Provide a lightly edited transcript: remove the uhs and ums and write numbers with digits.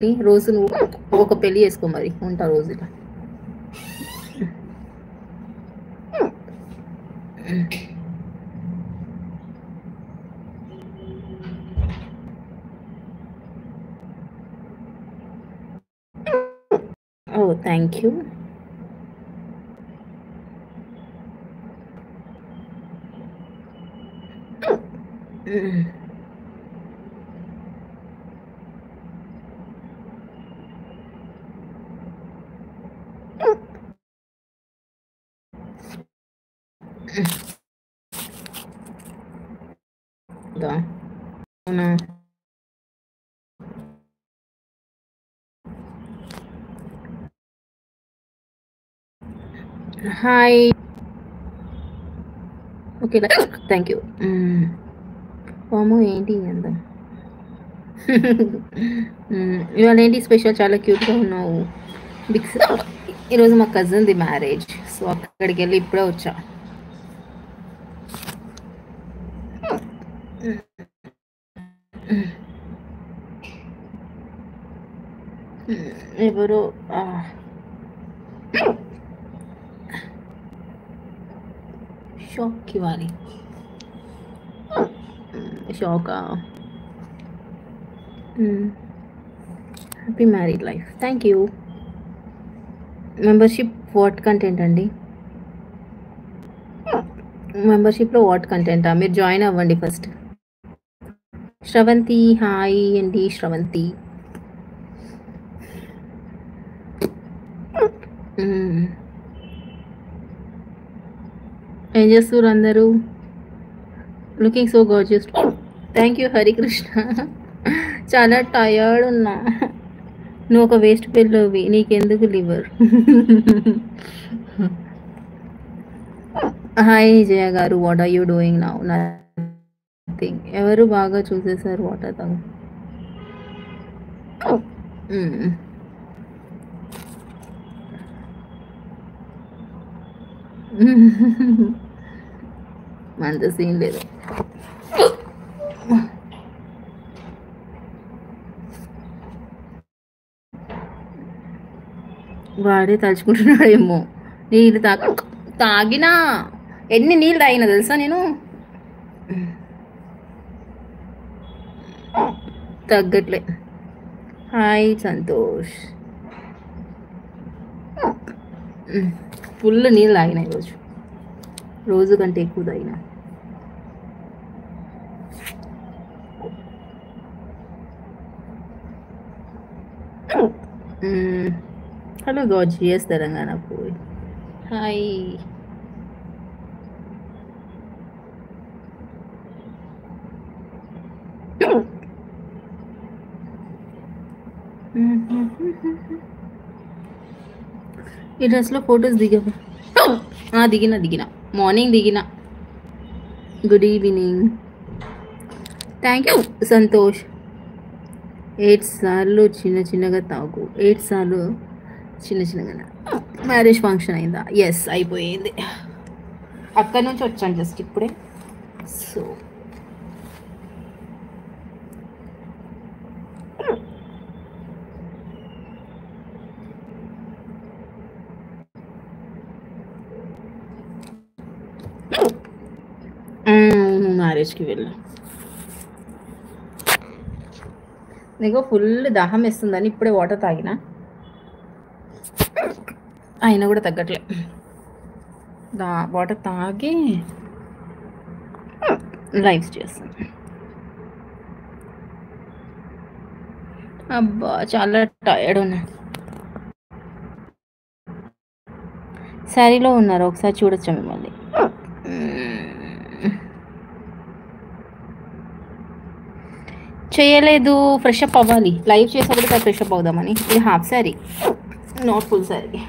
రోజు నువ్వు ఒక పెళ్లి చేసుకో, మరి ఉంటా రోజు ఇలా. ఓ థ్యాంక్ యూ. అవునా, హాయ్. Okay thank you. వాము ఏంటి అందం. ఇవాళ ఏంటి స్పెషల్, చాలా క్యూట్గా ఉన్నావు. బిక్స్ ఈరోజు మా కజిన్ది మ్యారేజ్, సో అక్కడికి వెళ్ళి ఇప్పుడే వచ్చా. ఎవరు షాక్ ఇవ్వాలి, షాకా. Happy married life. Thank you. Membership what content అండి? మెంబర్షిప్లో వాట్ కంటెంటా? మీరు జాయిన్ అవ్వండి ఫస్ట్. శ్రవంతి హాయ్ అండి. శ్రవంతి ఏం చేస్తున్నారు అందరూ? Looking so gorgeous. Thank you Harikrishna. చాలా టయర్డ్ ఉన్నా. నువ్వు ఒక వేస్ట్ పిల్లవి, నీకెందుకు liver. Hi Jaya garu, what are you doing now? Nothing. ఎవరు బాగా చూసేసారు వాటర్ తాగు. అంత సీన్ లేదు. వాడే తలుచుకుంటున్నాడేమో. నీళ్ళు తాగినా ఎన్ని నీళ్ళు తాగినా తెలుసా నేను, తగ్గట్లే. హాయ్ సంతోష్. ఫుల్ నీళ్ళు తాగినా ఈరోజు, రోజు కంటే ఎక్కువ తాగినా. హలో గార్జియస్ తెలంగాణ పోయి. హాయ్. ఈ డ్రెస్లో ఫొటోస్ దిగవా? దిగిన మార్నింగ్ దిగిన. Good evening. Thank you Santosh. 8 సార్లు చిన్నగా తాగు. 8 సార్లు చిన్నగా. మ్యారేజ్ ఫంక్షన్ అయిందా? ఎస్ అయిపోయింది. అక్కడి నుంచి వచ్చాను జస్ట్ ఇప్పుడే. సో మ్యారేజ్కి వెళ్ళా. నీకు ఫుల్ దాహం వేస్తుందని ఇప్పుడే వాటర్ తాగిన, అయినా కూడా తగ్గట్లే. వాటర్ తాగి లైవ్స్ చేస్తాను. అబ్బా చాలా టైర్డ్ ఉన్నా. శారీలో ఉన్నారు, ఒకసారి చూడొచ్చా మిమ్మల్ని? చేయలేదు, ఫ్రెష్ అప్ అవ్వాలి. లైవ్ చేసేప్పుడు ఫ్రెష్ అప్ అవుదామని. ఇది half sari, not full sari.